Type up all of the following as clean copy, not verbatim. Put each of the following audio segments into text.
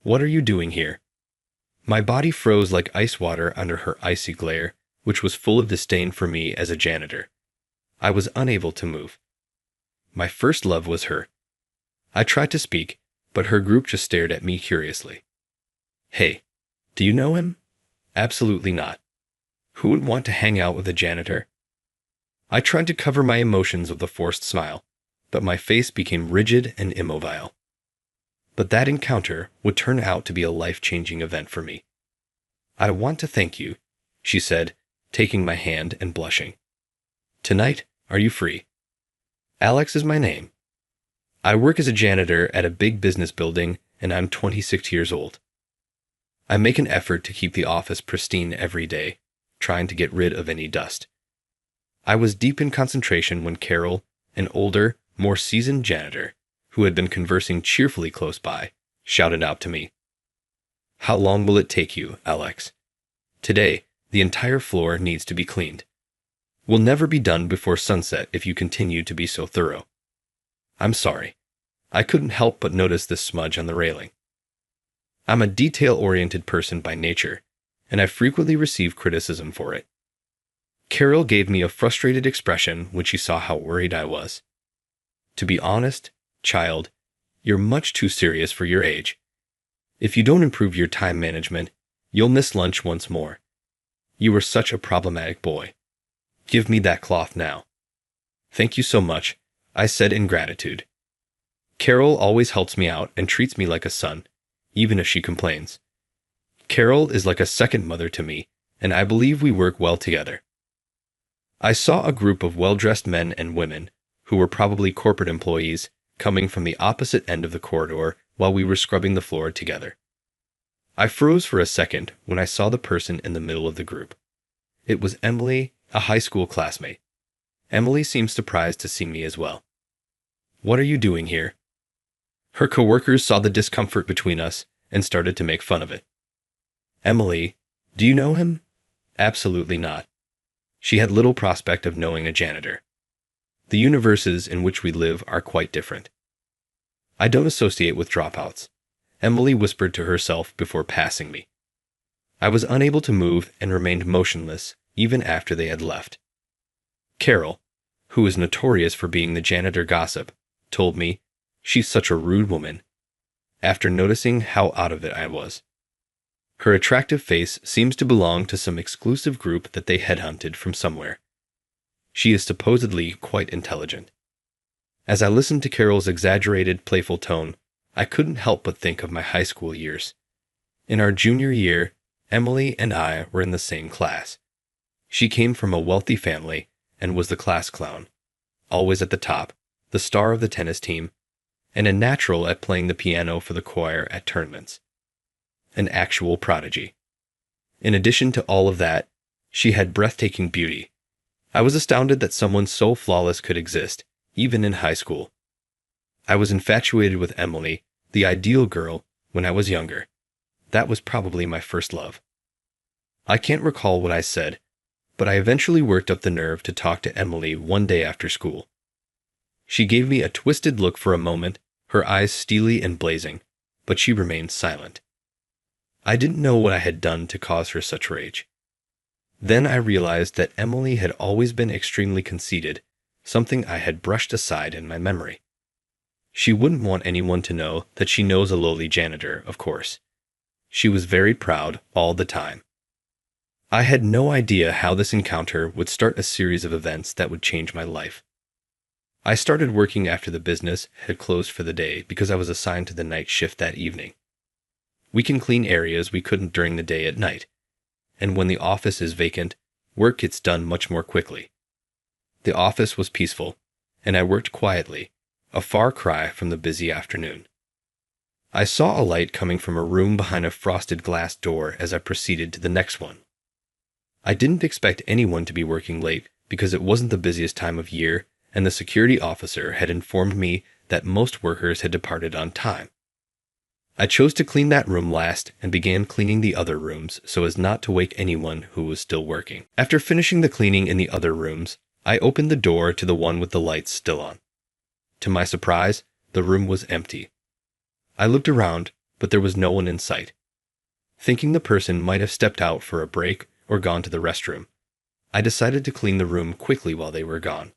What are you doing here? My body froze like ice water under her icy glare, which was full of disdain for me as a janitor. I was unable to move. My first love was her. I tried to speak, but her group just stared at me curiously. Hey, do you know him? Absolutely not. Who would want to hang out with a janitor? I tried to cover my emotions with a forced smile, but my face became rigid and immobile. But that encounter would turn out to be a life-changing event for me. I want to thank you, she said, taking my hand and blushing. Tonight, are you free? Alex is my name. I work as a janitor at a big business building, and I'm 26 years old. I make an effort to keep the office pristine every day, trying to get rid of any dust. I was deep in concentration when Carol, an older, more seasoned janitor, who had been conversing cheerfully close by, shouted out to me. How long will it take you, Alex? Today, the entire floor needs to be cleaned. We'll never be done before sunset if you continue to be so thorough. I'm sorry. I couldn't help but notice this smudge on the railing. I'm a detail-oriented person by nature, and I frequently receive criticism for it. Carol gave me a frustrated expression when she saw how worried I was. To be honest, child, you're much too serious for your age. If you don't improve your time management, you'll miss lunch once more. You were such a problematic boy. Give me that cloth now. Thank you so much, I said in gratitude. Carol always helps me out and treats me like a son, even if she complains. Carol is like a second mother to me, and I believe we work well together. I saw a group of well-dressed men and women, who were probably corporate employees, coming from the opposite end of the corridor while we were scrubbing the floor together. I froze for a second when I saw the person in the middle of the group. It was Emily, a high school classmate. Emily seemed surprised to see me as well. What are you doing here? Her coworkers saw the discomfort between us and started to make fun of it. Emily, do you know him? Absolutely not. She had little prospect of knowing a janitor. The universes in which we live are quite different. I don't associate with dropouts, Emily whispered to herself before passing me. I was unable to move and remained motionless even after they had left. Carol, who is notorious for being the janitor gossip, told me, she's such a rude woman, after noticing how out of it I was. Her attractive face seems to belong to some exclusive group that they headhunted from somewhere. She is supposedly quite intelligent. As I listened to Carol's exaggerated, playful tone, I couldn't help but think of my high school years. In our junior year, Emily and I were in the same class. She came from a wealthy family and was the class clown, always at the top, the star of the tennis team, and a natural at playing the piano for the choir at tournaments. An actual prodigy. In addition to all of that, she had breathtaking beauty. I was astounded that someone so flawless could exist, even in high school. I was infatuated with Emily, the ideal girl, when I was younger. That was probably my first love. I can't recall what I said, but I eventually worked up the nerve to talk to Emily one day after school. She gave me a twisted look for a moment, her eyes steely and blazing, but she remained silent. I didn't know what I had done to cause her such rage. Then I realized that Emily had always been extremely conceited, something I had brushed aside in my memory. She wouldn't want anyone to know that she knows a lowly janitor, of course. She was very proud all the time. I had no idea how this encounter would start a series of events that would change my life. I started working after the business had closed for the day because I was assigned to the night shift that evening. We can clean areas we couldn't during the day at night, and when the office is vacant, work gets done much more quickly. The office was peaceful, and I worked quietly, a far cry from the busy afternoon. I saw a light coming from a room behind a frosted glass door as I proceeded to the next one. I didn't expect anyone to be working late because it wasn't the busiest time of year, and the security officer had informed me that most workers had departed on time. I chose to clean that room last and began cleaning the other rooms so as not to wake anyone who was still working. After finishing the cleaning in the other rooms, I opened the door to the one with the lights still on. To my surprise, the room was empty. I looked around, but there was no one in sight. Thinking the person might have stepped out for a break or gone to the restroom, I decided to clean the room quickly while they were gone.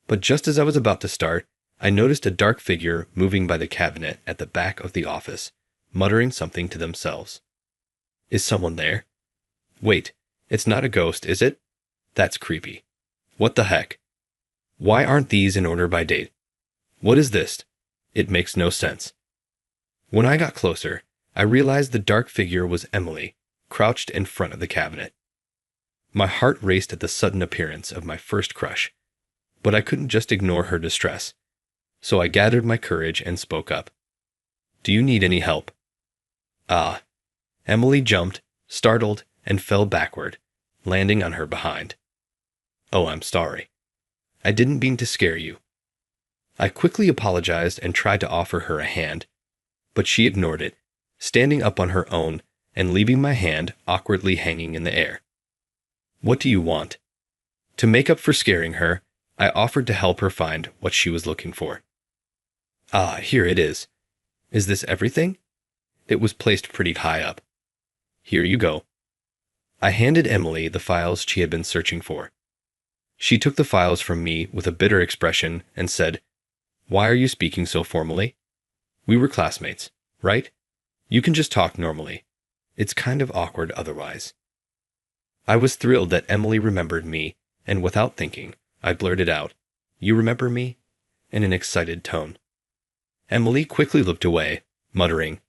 But just as I was about to start, I noticed a dark figure moving by the cabinet at the back of the office, muttering something to themselves. Is someone there? Wait, it's not a ghost, is it? That's creepy. What the heck? Why aren't these in order by date? What is this? It makes no sense. When I got closer, I realized the dark figure was Emily, crouched in front of the cabinet. My heart raced at the sudden appearance of my first crush, but I couldn't just ignore her distress, so I gathered my courage and spoke up. Do you need any help? Ah. Emily jumped, startled, and fell backward, landing on her behind. Oh, I'm sorry. I didn't mean to scare you. I quickly apologized and tried to offer her a hand, but she ignored it, standing up on her own and leaving my hand awkwardly hanging in the air. What do you want? To make up for scaring her, I offered to help her find what she was looking for. Ah, here it is. Is this everything? It was placed pretty high up. Here you go. I handed Emily the files she had been searching for. She took the files from me with a bitter expression and said, Why are you speaking so formally? We were classmates, right? You can just talk normally. It's kind of awkward otherwise. I was thrilled that Emily remembered me, and without thinking, I blurted out, You remember me? In an excited tone. Emily quickly looked away, muttering,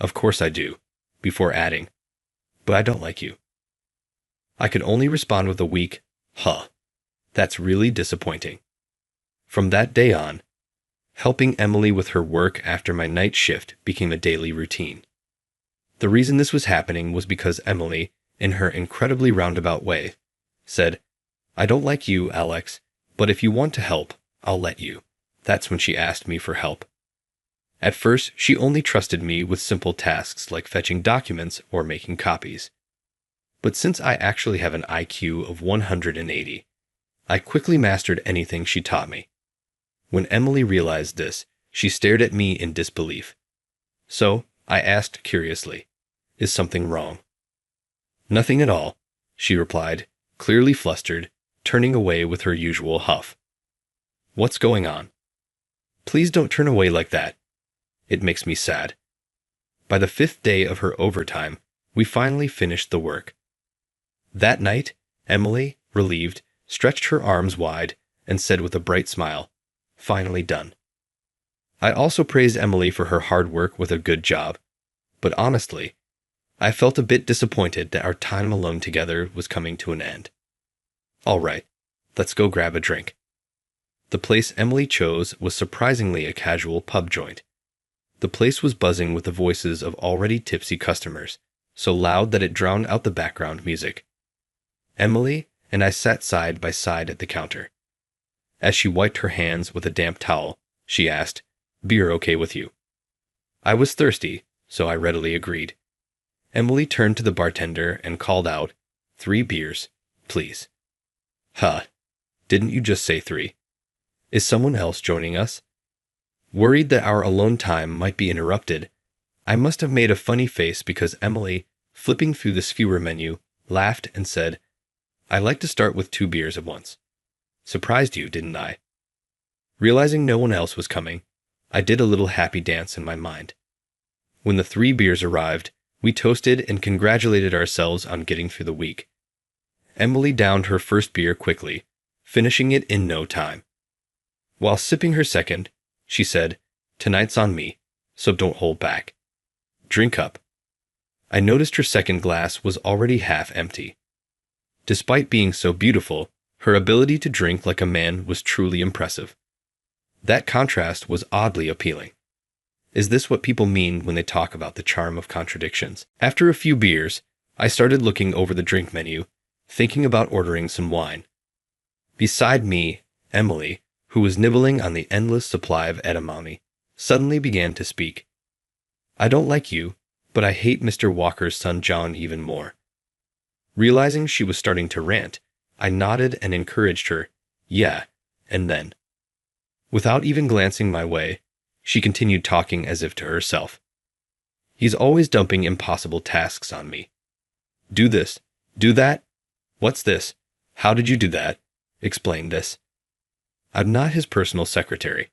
Of course I do, before adding, But I don't like you. I could only respond with a weak, Huh. That's really disappointing. From that day on, helping Emily with her work after my night shift became a daily routine. The reason this was happening was because Emily, in her incredibly roundabout way, said, I don't like you, Alex, but if you want to help, I'll let you. That's when she asked me for help. At first, she only trusted me with simple tasks like fetching documents or making copies. But since I actually have an IQ of 180, I quickly mastered anything she taught me. When Emily realized this, she stared at me in disbelief. So, I asked curiously, Is something wrong? Nothing at all, she replied, clearly flustered, turning away with her usual huff. What's going on? Please don't turn away like that. It makes me sad. By the 5th day of her overtime, we finally finished the work. That night, Emily, relieved, stretched her arms wide and said with a bright smile, Finally done. I also praised Emily for her hard work with a good job, but honestly, I felt a bit disappointed that our time alone together was coming to an end. All right, let's go grab a drink. The place Emily chose was surprisingly a casual pub joint. The place was buzzing with the voices of already tipsy customers, so loud that it drowned out the background music. Emily and I sat side by side at the counter. As she wiped her hands with a damp towel, she asked, Beer okay with you? I was thirsty, so I readily agreed. Emily turned to the bartender and called out, 3 beers, please. Huh, didn't you just say 3? Is someone else joining us? Worried that our alone time might be interrupted, I must have made a funny face because Emily, flipping through the skewer menu, laughed and said, I like to start with 2 beers at once. Surprised you, didn't I? Realizing no one else was coming, I did a little happy dance in my mind. When the 3 beers arrived, we toasted and congratulated ourselves on getting through the week. Emily downed her first beer quickly, finishing it in no time. While sipping her second, she said, Tonight's on me, so don't hold back. Drink up. I noticed her second glass was already half empty. Despite being so beautiful, her ability to drink like a man was truly impressive. That contrast was oddly appealing. Is this what people mean when they talk about the charm of contradictions? After a few beers, I started looking over the drink menu, thinking about ordering some wine. Beside me, Emily, who was nibbling on the endless supply of edamame, suddenly began to speak. I don't like you, but I hate Mr. Walker's son John even more. Realizing she was starting to rant, I nodded and encouraged her, Yeah, and then. Without even glancing my way, she continued talking as if to herself. He's always dumping impossible tasks on me. Do this. Do that. What's this? How did you do that? Explain this. I'm not his personal secretary.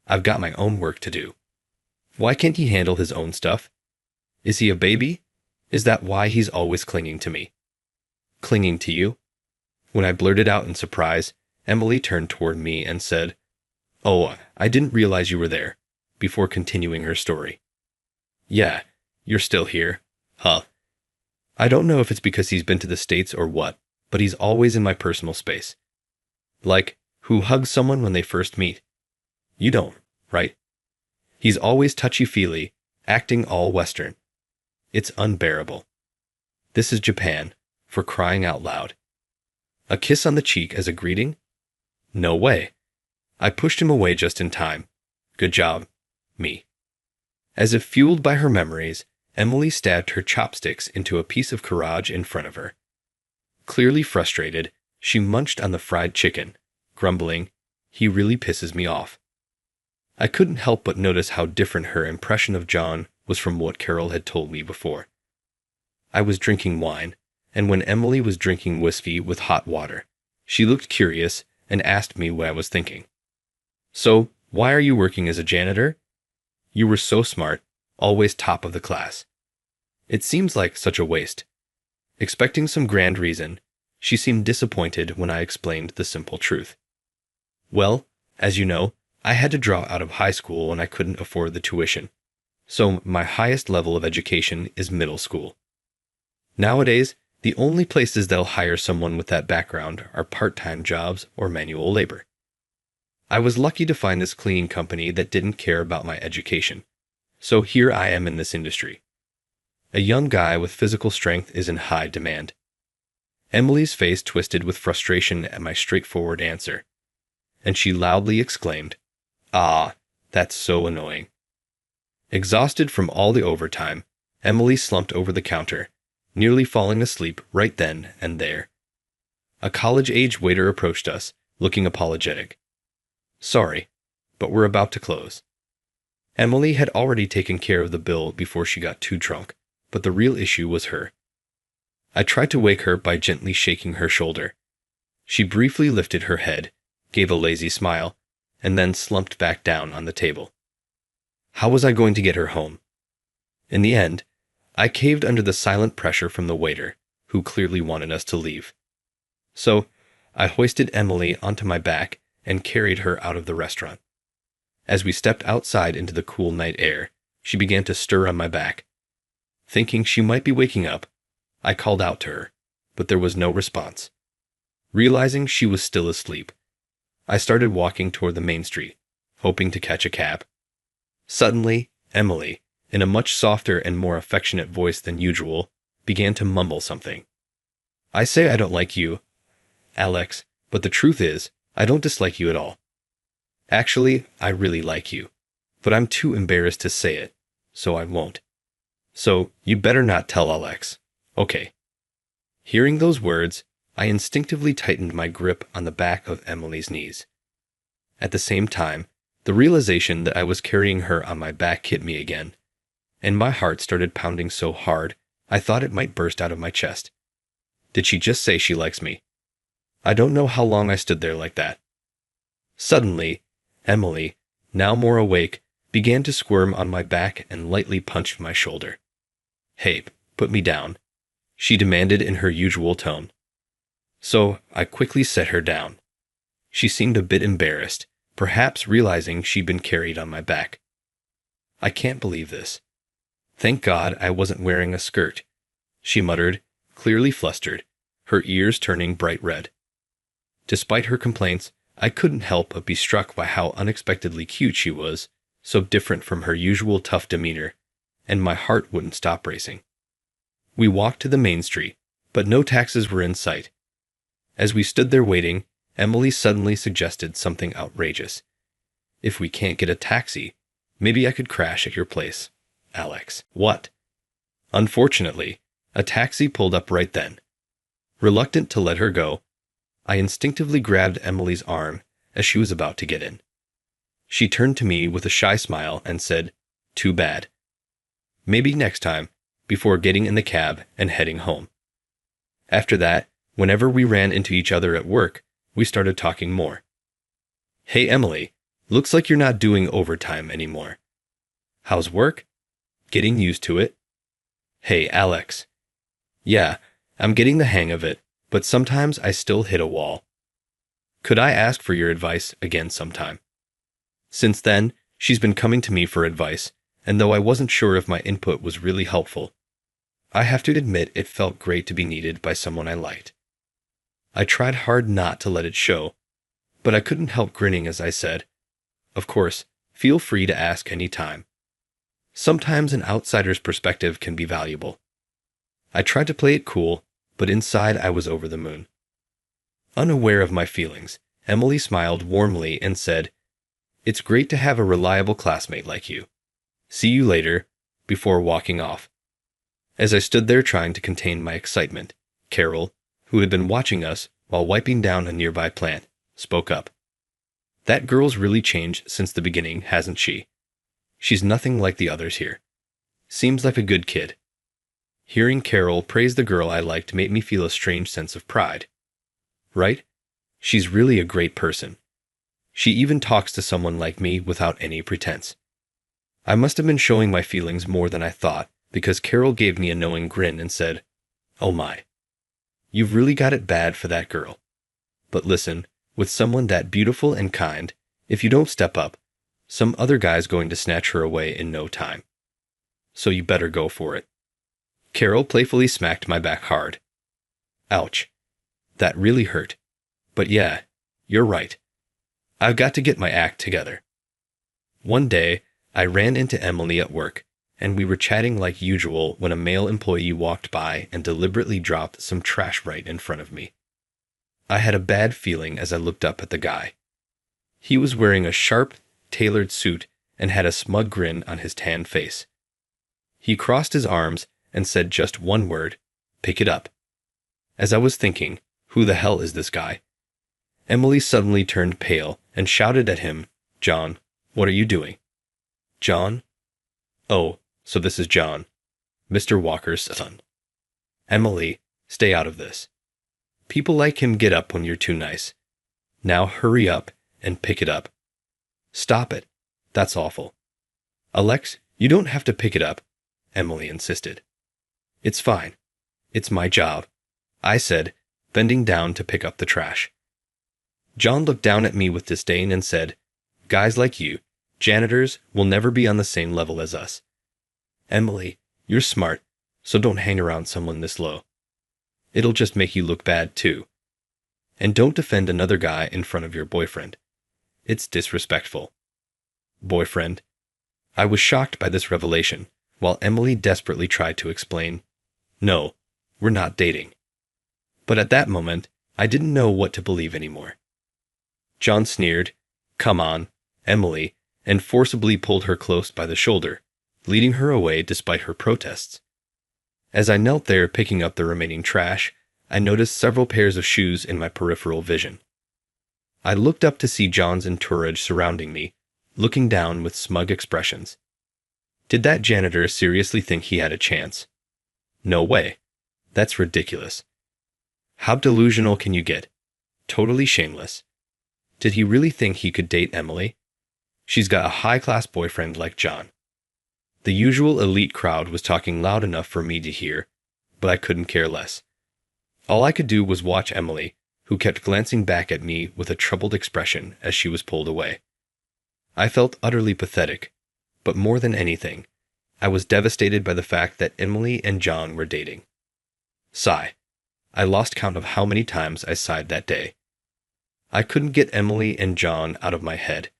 I've got my own work to do. Why can't he handle his own stuff? Is he a baby? Is that why he's always clinging to me? Clinging to you? When I blurted out in surprise, Emily turned toward me and said, "Oh, I didn't realize you were there," before continuing her story. "Yeah, you're still here. Huh. I don't know if it's because he's been to the States or what, but he's always in my personal space. Like, who hugs someone when they first meet? You don't, right? He's always touchy-feely, acting all Western. It's unbearable. This is Japan, for crying out loud. A kiss on the cheek as a greeting? No way. I pushed him away just in time. Good job, me." As if fueled by her memories, Emily stabbed her chopsticks into a piece of carrage in front of her. Clearly frustrated, she munched on the fried chicken, grumbling, "He really pisses me off." I couldn't help but notice how different her impression of John was from what Carol had told me before. I was drinking wine, and when Emily was drinking whiskey with hot water, she looked curious and asked me what I was thinking. "So, why are you working as a janitor? You were so smart, always top of the class. It seems like such a waste." Expecting some grand reason, she seemed disappointed when I explained the simple truth. "Well, as you know, I had to drop out of high school when I couldn't afford the tuition, so my highest level of education is middle school. Nowadays, the only places that'll hire someone with that background are part-time jobs or manual labor. I was lucky to find this cleaning company that didn't care about my education, so here I am in this industry. A young guy with physical strength is in high demand." Emily's face twisted with frustration at my straightforward answer, and she loudly exclaimed, "Ah, that's so annoying." Exhausted from all the overtime, Emily slumped over the counter, nearly falling asleep right then and there. A college-age waiter approached us, looking apologetic. "Sorry, but we're about to close." Emily had already taken care of the bill before she got too drunk, but the real issue was her. I tried to wake her by gently shaking her shoulder. She briefly lifted her head, gave a lazy smile, and then slumped back down on the table. How was I going to get her home? In the end, I caved under the silent pressure from the waiter, who clearly wanted us to leave. So, I hoisted Emily onto my back and carried her out of the restaurant. As we stepped outside into the cool night air, she began to stir on my back. Thinking she might be waking up, I called out to her, but there was no response. Realizing she was still asleep, I started walking toward the main street, hoping to catch a cab. Suddenly, Emily, in a much softer and more affectionate voice than usual, began to mumble something. "I say I don't like you, Alex, but the truth is, I don't dislike you at all. Actually, I really like you, but I'm too embarrassed to say it, so I won't. So, you better not tell Alex, okay?" Hearing those words, I instinctively tightened my grip on the back of Emily's knees. At the same time, the realization that I was carrying her on my back hit me again, and my heart started pounding so hard I thought it might burst out of my chest. Did she just say she likes me? I don't know how long I stood there like that. Suddenly, Emily, now more awake, began to squirm on my back and lightly punched my shoulder. "Hey, put me down," she demanded in her usual tone. So I quickly set her down. She seemed a bit embarrassed, perhaps realizing she'd been carried on my back. "I can't believe this. Thank God I wasn't wearing a skirt," she muttered, clearly flustered, her ears turning bright red. Despite her complaints, I couldn't help but be struck by how unexpectedly cute she was, so different from her usual tough demeanor, and my heart wouldn't stop racing. We walked to the main street, but no taxis were in sight. As we stood there waiting, Emily suddenly suggested something outrageous. "If we can't get a taxi, maybe I could crash at your place, Alex." What? Unfortunately, a taxi pulled up right then. Reluctant to let her go, I instinctively grabbed Emily's arm as she was about to get in. She turned to me with a shy smile and said, "Too bad." Maybe next time, before getting in the cab and heading home. After that, whenever we ran into each other at work, we started talking more. Hey Emily, looks like you're not doing overtime anymore. How's work? Getting used to it. Hey Alex. Yeah, I'm getting the hang of it, but sometimes I still hit a wall. Could I ask for your advice again sometime? Since then, she's been coming to me for advice, and though I wasn't sure if my input was really helpful, I have to admit it felt great to be needed by someone I liked. I tried hard not to let it show, but I couldn't help grinning as I said, "Of course, feel free to ask any time. Sometimes an outsider's perspective can be valuable." I tried to play it cool, but inside I was over the moon. Unaware of my feelings, Emily smiled warmly and said, "It's great to have a reliable classmate like you. See you later," before walking off. As I stood there trying to contain my excitement, Carol, who had been watching us while wiping down a nearby plant, spoke up. "That girl's really changed since the beginning, hasn't she? She's nothing like the others here. Seems like a good kid." Hearing Carol praise the girl I liked made me feel a strange sense of pride. Right? She's really a great person. She even talks to someone like me without any pretense. I must have been showing my feelings more than I thought, because Carol gave me a knowing grin and said, "Oh my. You've really got it bad for that girl. But listen, with someone that beautiful and kind, if you don't step up, some other guy's going to snatch her away in no time. So you better go for it." Carol playfully smacked my back hard. Ouch. That really hurt. But yeah, you're right. I've got to get my act together. One day, I ran into Emily at work, and we were chatting like usual when a male employee walked by and deliberately dropped some trash right in front of me. I had a bad feeling as I looked up at the guy. He was wearing a sharp, tailored suit and had a smug grin on his tanned face. He crossed his arms and said just one word, "Pick it up." As I was thinking, who the hell is this guy? Emily suddenly turned pale and shouted at him, "John, what are you doing?" "John? Oh, so this is John, Mr. Walker's son." "Emily, stay out of this. People like him get up when you're too nice. Now hurry up and pick it up." "Stop it. That's awful." "Alex, you don't have to pick it up," Emily insisted. "It's fine. It's my job," I said, bending down to pick up the trash. John looked down at me with disdain and said, "Guys like you, janitors, will never be on the same level as us. Emily, you're smart, so don't hang around someone this low. It'll just make you look bad too. And don't defend another guy in front of your boyfriend. It's disrespectful." Boyfriend? I was shocked by this revelation, while Emily desperately tried to explain, "No, we're not dating." But at that moment, I didn't know what to believe anymore. John sneered, "Come on, Emily," and forcibly pulled her close by the shoulder, leading her away despite her protests. As I knelt there picking up the remaining trash, I noticed several pairs of shoes in my peripheral vision. I looked up to see John's entourage surrounding me, looking down with smug expressions. Did that janitor seriously think he had a chance? No way. That's ridiculous. How delusional can you get? Totally shameless. Did he really think he could date Emily? She's got a high-class boyfriend like John. The usual elite crowd was talking loud enough for me to hear, but I couldn't care less. All I could do was watch Emily, who kept glancing back at me with a troubled expression as she was pulled away. I felt utterly pathetic, but more than anything, I was devastated by the fact that Emily and John were dating. Sigh. I lost count of how many times I sighed that day. I couldn't get Emily and John out of my head.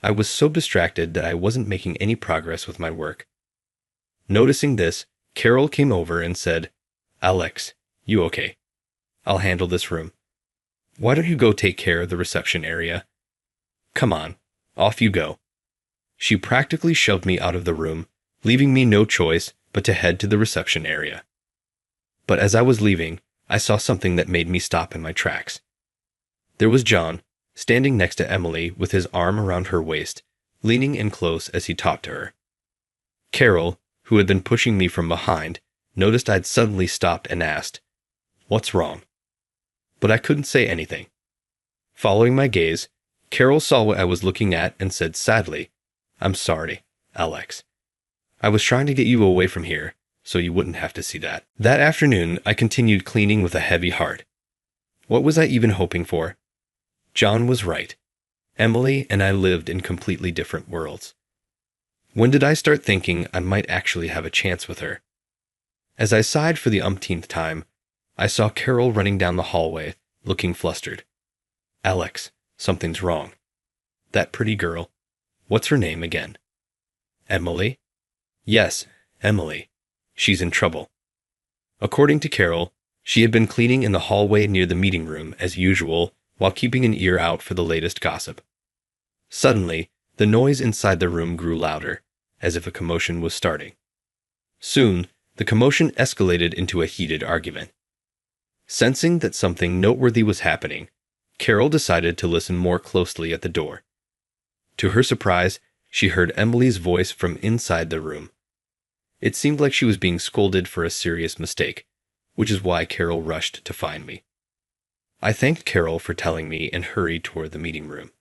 I was so distracted that I wasn't making any progress with my work. Noticing this, Carol came over and said, "Alex, you okay? I'll handle this room. Why don't you go take care of the reception area? Come on, off you go." She practically shoved me out of the room, leaving me no choice but to head to the reception area. But as I was leaving, I saw something that made me stop in my tracks. There was John, standing next to Emily with his arm around her waist, leaning in close as he talked to her. Carol, who had been pushing me from behind, noticed I'd suddenly stopped and asked, "What's wrong?" But I couldn't say anything. Following my gaze, Carol saw what I was looking at and said sadly, "I'm sorry, Alex. I was trying to get you away from here, so you wouldn't have to see that." That afternoon, I continued cleaning with a heavy heart. What was I even hoping for? John was right. Emily and I lived in completely different worlds. When did I start thinking I might actually have a chance with her? As I sighed for the umpteenth time, I saw Carol running down the hallway, looking flustered. "Alex, something's wrong. That pretty girl. What's her name again?" "Emily?" "Yes, Emily. She's in trouble." According to Carol, she had been cleaning in the hallway near the meeting room as usual while keeping an ear out for the latest gossip. Suddenly, the noise inside the room grew louder, as if a commotion was starting. Soon, the commotion escalated into a heated argument. Sensing that something noteworthy was happening, Carol decided to listen more closely at the door. To her surprise, she heard Emily's voice from inside the room. It seemed like she was being scolded for a serious mistake, which is why Carol rushed to find me. I thanked Carol for telling me and hurried toward the meeting room.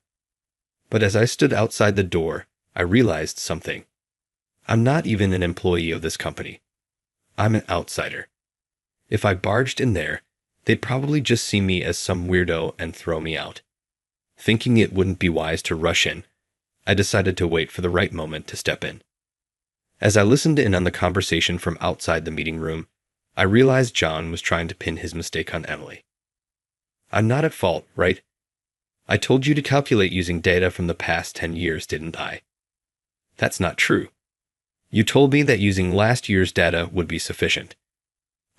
But as I stood outside the door, I realized something. I'm not even an employee of this company. I'm an outsider. If I barged in there, they'd probably just see me as some weirdo and throw me out. Thinking it wouldn't be wise to rush in, I decided to wait for the right moment to step in. As I listened in on the conversation from outside the meeting room, I realized John was trying to pin his mistake on Emily. "I'm not at fault, right? I told you to calculate using data from the past 10 years, didn't I?" "That's not true. You told me that using last year's data would be sufficient."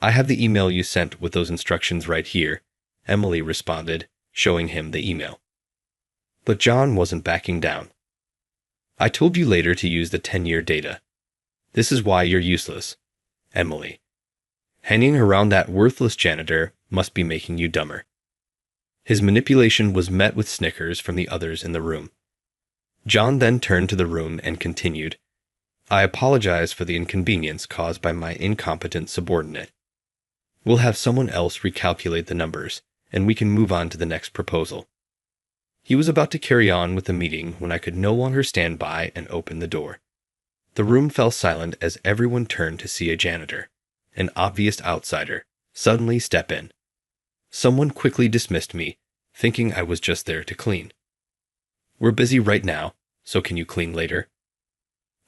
"I have the email you sent with those instructions right here," Emily responded, showing him the email. But John wasn't backing down. "I told you later to use the 10-year data. This is why you're useless, Emily. Hanging around that worthless janitor must be making you dumber." His manipulation was met with snickers from the others in the room. John then turned to the room and continued, "I apologize for the inconvenience caused by my incompetent subordinate. We'll have someone else recalculate the numbers, and we can move on to the next proposal." He was about to carry on with the meeting when I could no longer stand by and open the door. The room fell silent as everyone turned to see a janitor, an obvious outsider, suddenly step in. Someone quickly dismissed me, thinking I was just there to clean. "We're busy right now, so can you clean later?"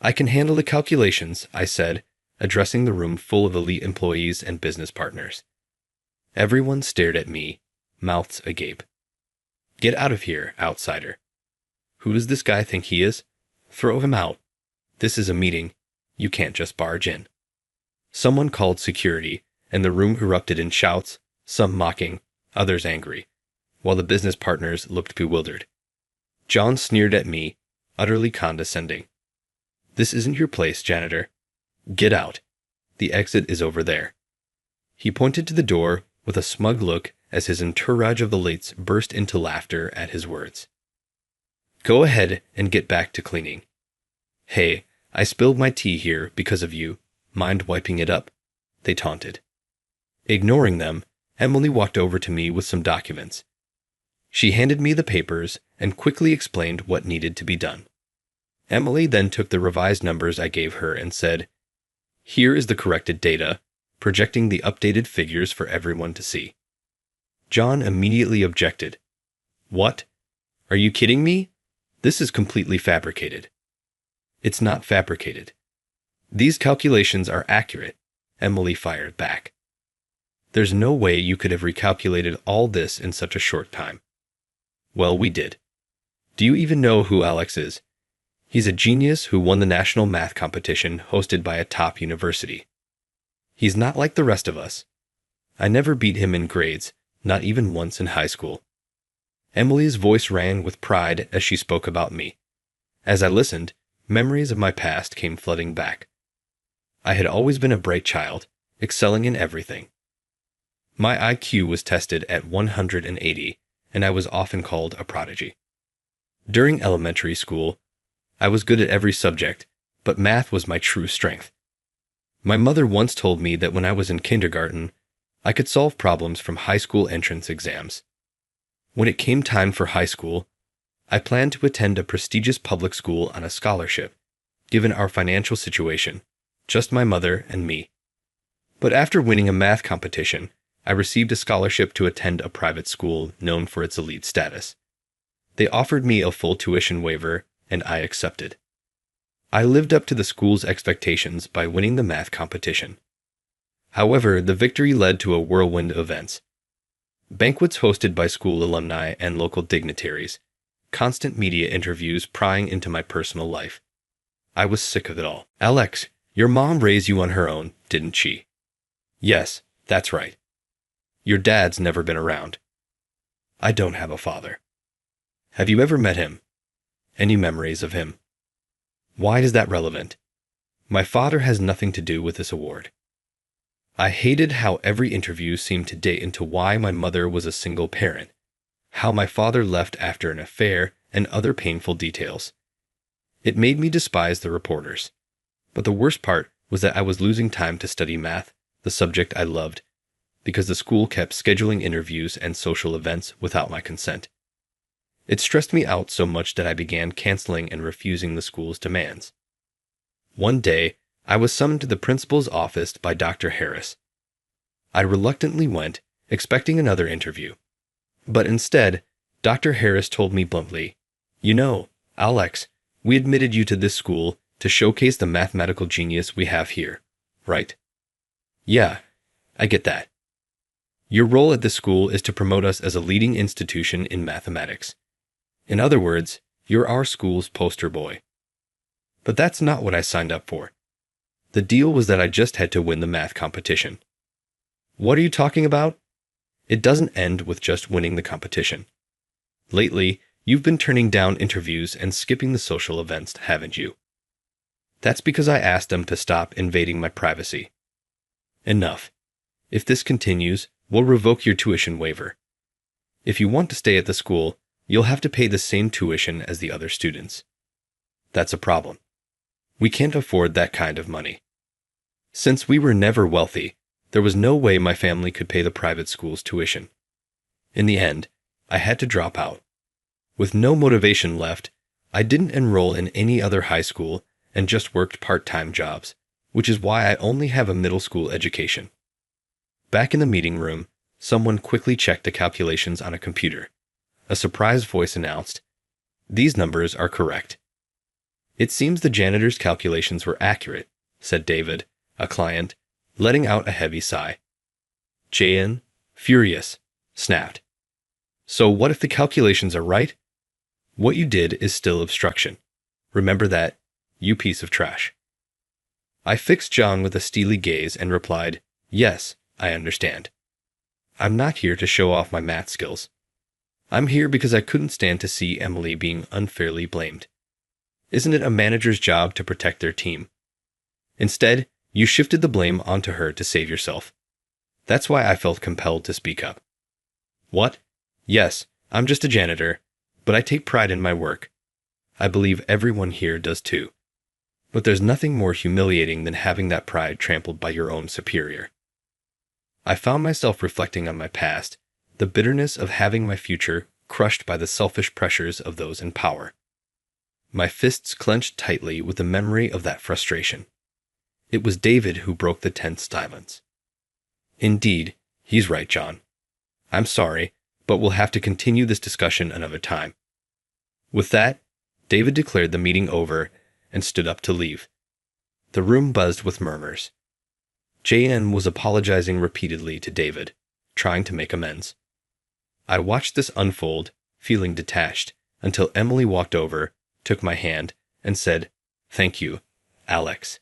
"I can handle the calculations," I said, addressing the room full of elite employees and business partners. Everyone stared at me, mouths agape. "Get out of here, outsider. Who does this guy think he is? Throw him out. This is a meeting. You can't just barge in." Someone called security, and the room erupted in shouts, some mocking, others angry, while the business partners looked bewildered. John sneered at me, utterly condescending. "This isn't your place, janitor. Get out. The exit is over there." He pointed to the door with a smug look as his entourage of elites burst into laughter at his words. "Go ahead and get back to cleaning. Hey, I spilled my tea here because of you. Mind wiping it up?" they taunted. Ignoring them, Emily walked over to me with some documents. She handed me the papers and quickly explained what needed to be done. Emily then took the revised numbers I gave her and said, "Here is the corrected data, projecting the updated figures for everyone to see." John immediately objected. "What? Are you kidding me? This is completely fabricated." "It's not fabricated. These calculations are accurate," Emily fired back. "There's no way you could have recalculated all this in such a short time." "Well, we did. Do you even know who Alex is? He's a genius who won the national math competition hosted by a top university. He's not like the rest of us. I never beat him in grades, not even once in high school." Emily's voice rang with pride as she spoke about me. As I listened, memories of my past came flooding back. I had always been a bright child, excelling in everything. My IQ was tested at 180, and I was often called a prodigy. During elementary school, I was good at every subject, but math was my true strength. My mother once told me that when I was in kindergarten, I could solve problems from high school entrance exams. When it came time for high school, I planned to attend a prestigious public school on a scholarship, given our financial situation, just my mother and me. But after winning a math competition, I received a scholarship to attend a private school known for its elite status. They offered me a full tuition waiver, and I accepted. I lived up to the school's expectations by winning the math competition. However, the victory led to a whirlwind of events. Banquets hosted by school alumni and local dignitaries, constant media interviews prying into my personal life. I was sick of it all. "Alex, your mom raised you on her own, didn't she?" "Yes, that's right." "Your dad's never been around." "I don't have a father." "Have you ever met him?" "Any memories of him?" "Why is that relevant?" "My father has nothing to do with this award." I hated how every interview seemed to date into why my mother was a single parent, how my father left after an affair, and other painful details. It made me despise the reporters. But the worst part was that I was losing time to study math, the subject I loved, because the school kept scheduling interviews and social events without my consent. It stressed me out so much that I began canceling and refusing the school's demands. One day, I was summoned to the principal's office by Dr. Harris. I reluctantly went, expecting another interview. But instead, Dr. Harris told me bluntly, "You know, Alex, we admitted you to this school to showcase the mathematical genius we have here, right?" "Yeah, I get that. Your role at this school is to promote us as a leading institution in mathematics. In other words, you're our school's poster boy." But that's not what I signed up for. The deal was that I just had to win the math competition. "What are you talking about?" "It doesn't end with just winning the competition. Lately, you've been turning down interviews and skipping the social events, haven't you?" "That's because I asked them to stop invading my privacy." "Enough. If this continues, we'll revoke your tuition waiver. If you want to stay at the school, you'll have to pay the same tuition as the other students." "That's a problem. We can't afford that kind of money." Since we were never wealthy, there was no way my family could pay the private school's tuition. In the end, I had to drop out. With no motivation left, I didn't enroll in any other high school and just worked part-time jobs, which is why I only have a middle school education. Back in the meeting room, someone quickly checked the calculations on a computer. A surprised voice announced, "These numbers are correct." "It seems the janitor's calculations were accurate," said David, a client, letting out a heavy sigh. Jan, furious, snapped, "So what if the calculations are right? What you did is still obstruction. Remember that, you piece of trash." I fixed John with a steely gaze and replied, "Yes, I understand. I'm not here to show off my math skills. I'm here because I couldn't stand to see Emily being unfairly blamed. Isn't it a manager's job to protect their team? Instead, you shifted the blame onto her to save yourself. That's why I felt compelled to speak up." "What? Yes, I'm just a janitor, but I take pride in my work. I believe everyone here does too. But there's nothing more humiliating than having that pride trampled by your own superior." I found myself reflecting on my past, the bitterness of having my future crushed by the selfish pressures of those in power. My fists clenched tightly with the memory of that frustration. It was David who broke the tense silence. "Indeed, he's right, John. I'm sorry, but we'll have to continue this discussion another time." With that, David declared the meeting over and stood up to leave. The room buzzed with murmurs. Jan was apologizing repeatedly to David, trying to make amends. I watched this unfold, feeling detached, until Emily walked over, took my hand, and said, "Thank you, Alex.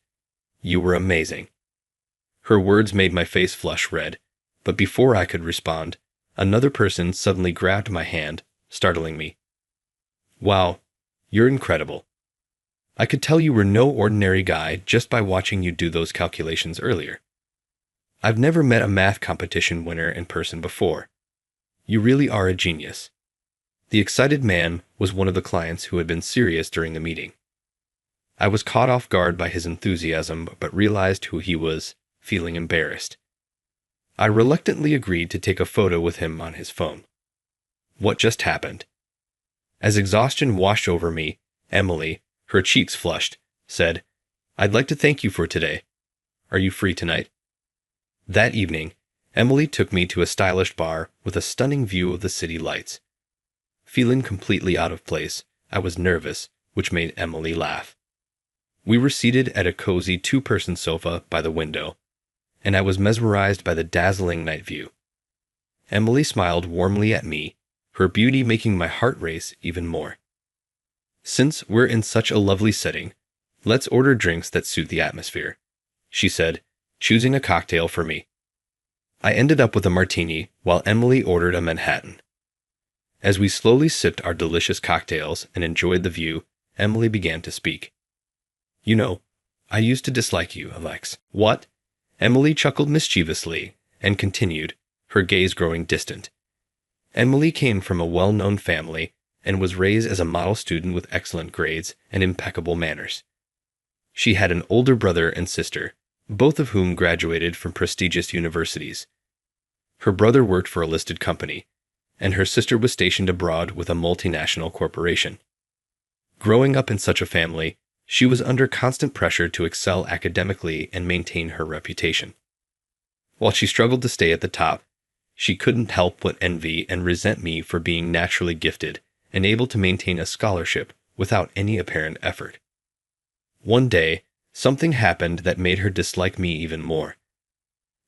You were amazing." Her words made my face flush red, but before I could respond, another person suddenly grabbed my hand, startling me. "Wow, you're incredible. I could tell you were no ordinary guy just by watching you do those calculations earlier. I've never met a math competition winner in person before. You really are a genius." The excited man was one of the clients who had been serious during the meeting. I was caught off guard by his enthusiasm, but realized who he was, feeling embarrassed. I reluctantly agreed to take a photo with him on his phone. What just happened? As exhaustion washed over me, Emily, her cheeks flushed, said, "I'd like to thank you for today. Are you free tonight?" That evening, Emily took me to a stylish bar with a stunning view of the city lights. Feeling completely out of place, I was nervous, which made Emily laugh. We were seated at a cozy two-person sofa by the window, and I was mesmerized by the dazzling night view. Emily smiled warmly at me, her beauty making my heart race even more. "Since we're in such a lovely setting, let's order drinks that suit the atmosphere," she said, choosing a cocktail for me. I ended up with a martini, while Emily ordered a Manhattan. As we slowly sipped our delicious cocktails and enjoyed the view, Emily began to speak. "You know, I used to dislike you, Alex." "What?" Emily chuckled mischievously and continued, her gaze growing distant. Emily came from a well-known family and was raised as a model student with excellent grades and impeccable manners. She had an older brother and sister, both of whom graduated from prestigious universities. Her brother worked for a listed company, and her sister was stationed abroad with a multinational corporation. Growing up in such a family, she was under constant pressure to excel academically and maintain her reputation. While she struggled to stay at the top, she couldn't help but envy and resent me for being naturally gifted and able to maintain a scholarship without any apparent effort. One day, something happened that made her dislike me even more.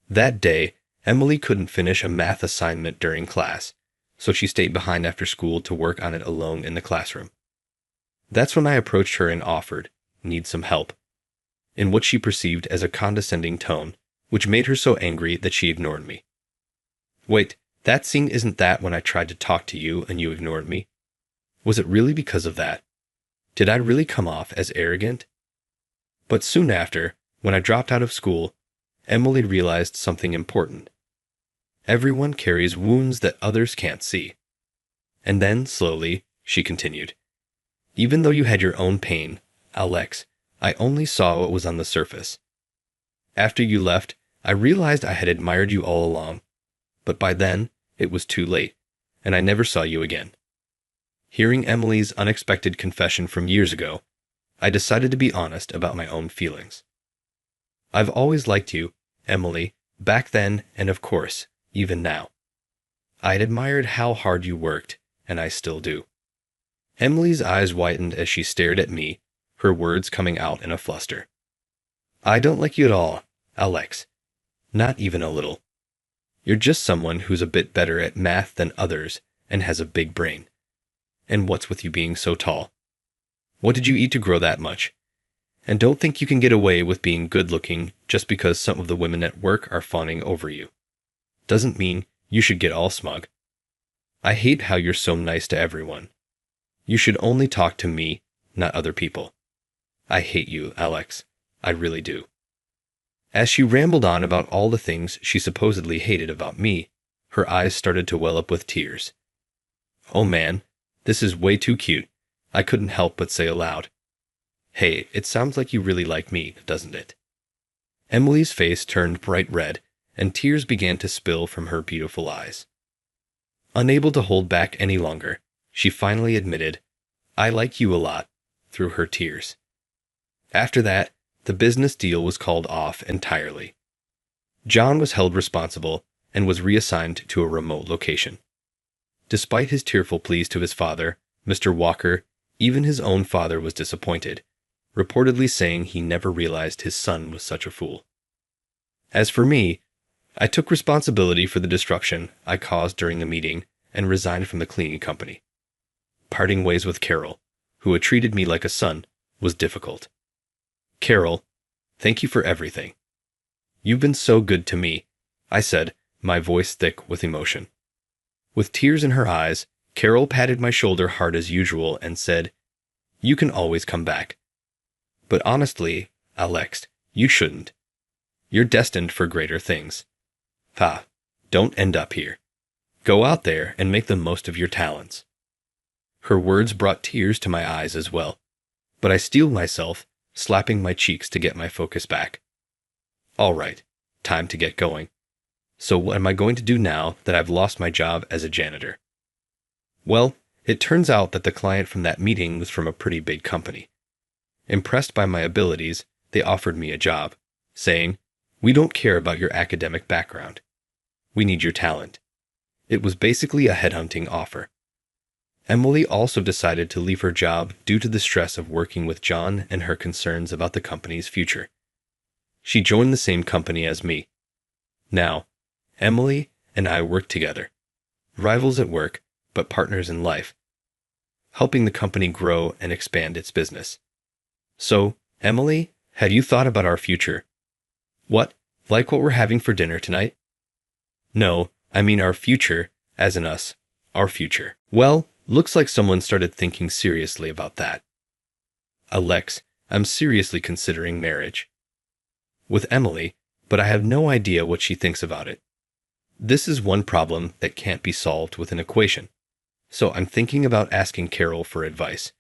That day, Emily couldn't finish a math assignment during class, so she stayed behind after school to work on it alone in the classroom. That's when I approached her and offered, "Need some help," in what she perceived as a condescending tone, which made her so angry that she ignored me. "Wait, that scene isn't that when I tried to talk to you and you ignored me? Was it really because of that? Did I really come off as arrogant?" But soon after, when I dropped out of school, Emily realized something important. Everyone carries wounds that others can't see. And then, slowly, she continued, "Even though you had your own pain, Alex, I only saw what was on the surface. After you left, I realized I had admired you all along, but by then, it was too late, and I never saw you again." Hearing Emily's unexpected confession from years ago, I decided to be honest about my own feelings. "I've always liked you, Emily, back then and of course, even now. I had admired how hard you worked, and I still do." Emily's eyes widened as she stared at me, her words coming out in a fluster. "I don't like you at all, Alex. Not even a little. You're just someone who's a bit better at math than others and has a big brain. And what's with you being so tall? What did you eat to grow that much? And don't think you can get away with being good-looking just because some of the women at work are fawning over you. Doesn't mean you should get all smug. I hate how you're so nice to everyone. You should only talk to me, not other people. I hate you, Alex. I really do." As she rambled on about all the things she supposedly hated about me, her eyes started to well up with tears. "Oh man, this is way too cute," I couldn't help but say aloud. "Hey, it sounds like you really like me, doesn't it?" Emily's face turned bright red, and tears began to spill from her beautiful eyes. Unable to hold back any longer, she finally admitted, "I like you a lot," through her tears. After that, the business deal was called off entirely. John was held responsible and was reassigned to a remote location. Despite his tearful pleas to his father, Mr. Walker, even his own father was disappointed, reportedly saying he never realized his son was such a fool. As for me, I took responsibility for the disruption I caused during the meeting and resigned from the cleaning company. Parting ways with Carol, who had treated me like a son, was difficult. "Carol, thank you for everything. You've been so good to me," I said, my voice thick with emotion. With tears in her eyes, Carol patted my shoulder hard as usual and said, "You can always come back. But honestly, Alex, you shouldn't. You're destined for greater things. Don't end up here. Go out there and make the most of your talents." Her words brought tears to my eyes as well, but I steeled myself slapping my cheeks to get my focus back. All right, time to get going. So what am I going to do now that I've lost my job as a janitor? Well, it turns out that the client from that meeting was from a pretty big company. Impressed by my abilities, they offered me a job, saying, "We don't care about your academic background. We need your talent." It was basically a headhunting offer. Emily also decided to leave her job due to the stress of working with John and her concerns about the company's future. She joined the same company as me. Now, Emily and I work together, rivals at work, but partners in life, helping the company grow and expand its business. So, Emily, have you thought about our future? What, like what we're having for dinner tonight? No, I mean our future, as in us, our future. Well, looks like someone started thinking seriously about that. Alex, I'm seriously considering marriage. With Emily, but I have no idea what she thinks about it. This is one problem that can't be solved with an equation. So I'm thinking about asking Carol for advice.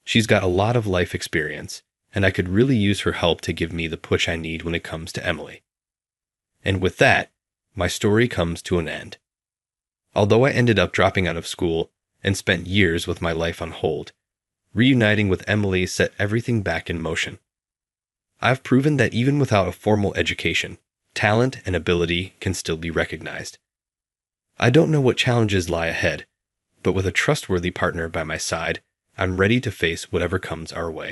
She's got a lot of life experience, and I could really use her help to give me the push I need when it comes to Emily. And with that, my story comes to an end. Although I ended up dropping out of school and spent years with my life on hold, reuniting with Emily set everything back in motion. I've proven that even without a formal education, talent and ability can still be recognized. I don't know what challenges lie ahead, but with a trustworthy partner by my side, I'm ready to face whatever comes our way.